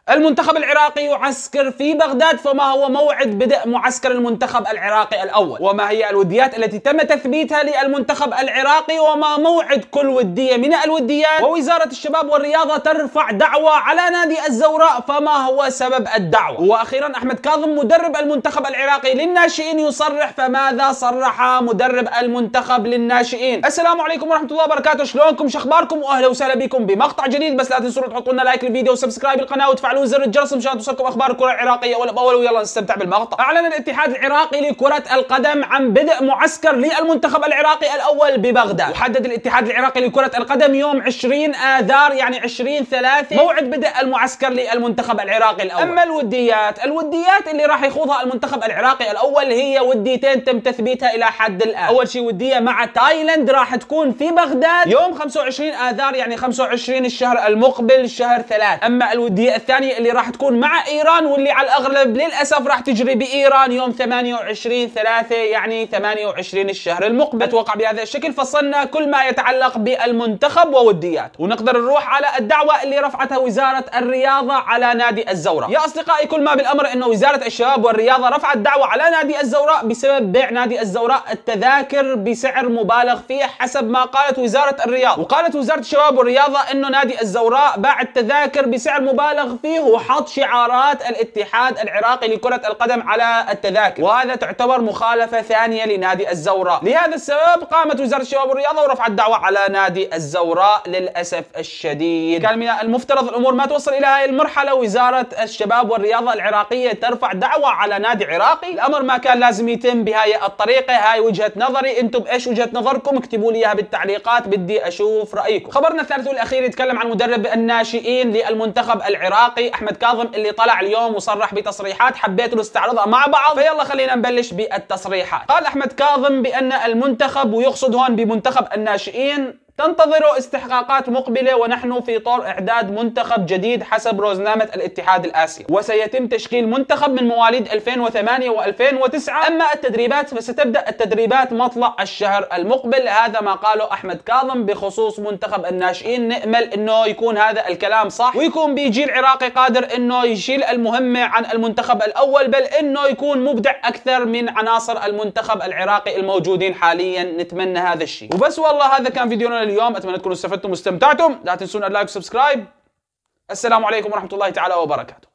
المنتخب العراقي يعسكر في بغداد، فما هو موعد بدء معسكر المنتخب العراقي الأول؟ وما هي الوديات التي تم تثبيتها للمنتخب العراقي؟ وما موعد كل ودية من الوديات؟ ووزارة الشباب والرياضة ترفع دعوى على نادي الزوراء، فما هو سبب الدعوى؟ وأخيرا أحمد كاظم مدرب المنتخب العراقي للناشئين يصرح، فماذا صرح مدرب المنتخب للناشئين؟ السلام عليكم ورحمة الله وبركاته، شلونكم شخباركم؟ وأهلا وسهلا بكم بمقطع جديد. بس لا تنسوا تحطوا لنا لايك للفيديو وسبسكرايب القناة وتفعلوا زر الجرس مشان توصلكم اخبار الكره العراقيه اول باول. ويلا نستمتع بالمقطع. اعلن الاتحاد العراقي لكره القدم عن بدء معسكر للمنتخب العراقي الاول ببغداد. وحدد الاتحاد العراقي لكره القدم يوم 20 اذار يعني 20/3 موعد بدء المعسكر للمنتخب العراقي الاول. اما الوديات اللي راح يخوضها المنتخب العراقي الاول هي وديتين تم تثبيتها الى حد الان. اول شيء وديه مع تايلاند راح تكون في بغداد يوم 25 اذار يعني 25 الشهر المقبل شهر 3. اما الوديه الثانيه اللي راح تكون مع ايران واللي على الاغلب للاسف راح تجري بايران يوم 28/3 يعني 28 الشهر المقبل. اتوقع بهذا الشكل فصلنا كل ما يتعلق بالمنتخب ووديات، ونقدر نروح على الدعوه اللي رفعتها وزاره الرياضه على نادي الزوراء. يا اصدقائي كل ما بالامر انه وزاره الشباب والرياضه رفعت دعوه على نادي الزوراء بسبب بيع نادي الزوراء التذاكر بسعر مبالغ فيه حسب ما قالت وزاره الرياضه. وقالت وزاره الشباب والرياضه انه نادي الزوراء باع التذاكر بسعر مبالغ فيه وحط شعارات الاتحاد العراقي لكرة القدم على التذاكر، وهذا تعتبر مخالفة ثانية لنادي الزوراء. لهذا السبب قامت وزارة الشباب والرياضة ورفعت دعوة على نادي الزوراء. للأسف الشديد كان من المفترض الأمور ما توصل إلى هذه المرحلة، وزارة الشباب والرياضة العراقية ترفع دعوة على نادي عراقي. الأمر ما كان لازم يتم بهاي الطريقة. هاي وجهة نظري، أنتم إيش وجهة نظركم؟ اكتبوا لي إياها بالتعليقات، بدي أشوف رأيكم. خبرنا الثالث والأخير يتكلم عن مدرب الناشئين للمنتخب العراقي أحمد كاظم اللي طلع اليوم وصرح بتصريحات حبيت نستعرضها مع بعض. فيلا خلينا نبلش بالتصريحات. قال أحمد كاظم بأن المنتخب، ويقصد هون بمنتخب الناشئين، تنتظروا استحقاقات مقبلة ونحن في طور إعداد منتخب جديد حسب روزنامة الاتحاد الآسيوي، وسيتم تشكيل منتخب من مواليد 2008 و2009. أما التدريبات فستبدأ التدريبات مطلع الشهر المقبل. هذا ما قاله أحمد كاظم بخصوص منتخب الناشئين. نأمل إنه يكون هذا الكلام صح، ويكون بيجي العراقي قادر إنه يشيل المهمة عن المنتخب الأول، بل إنه يكون مبدع أكثر من عناصر المنتخب العراقي الموجودين حاليا. نتمنى هذا الشيء. وبس والله هذا كان فيديونا اليوم، اتمنى تكونوا استفدتم واستمتعتم. لا تنسون اللايك وسبسكرايب. السلام عليكم ورحمة الله تعالى وبركاته.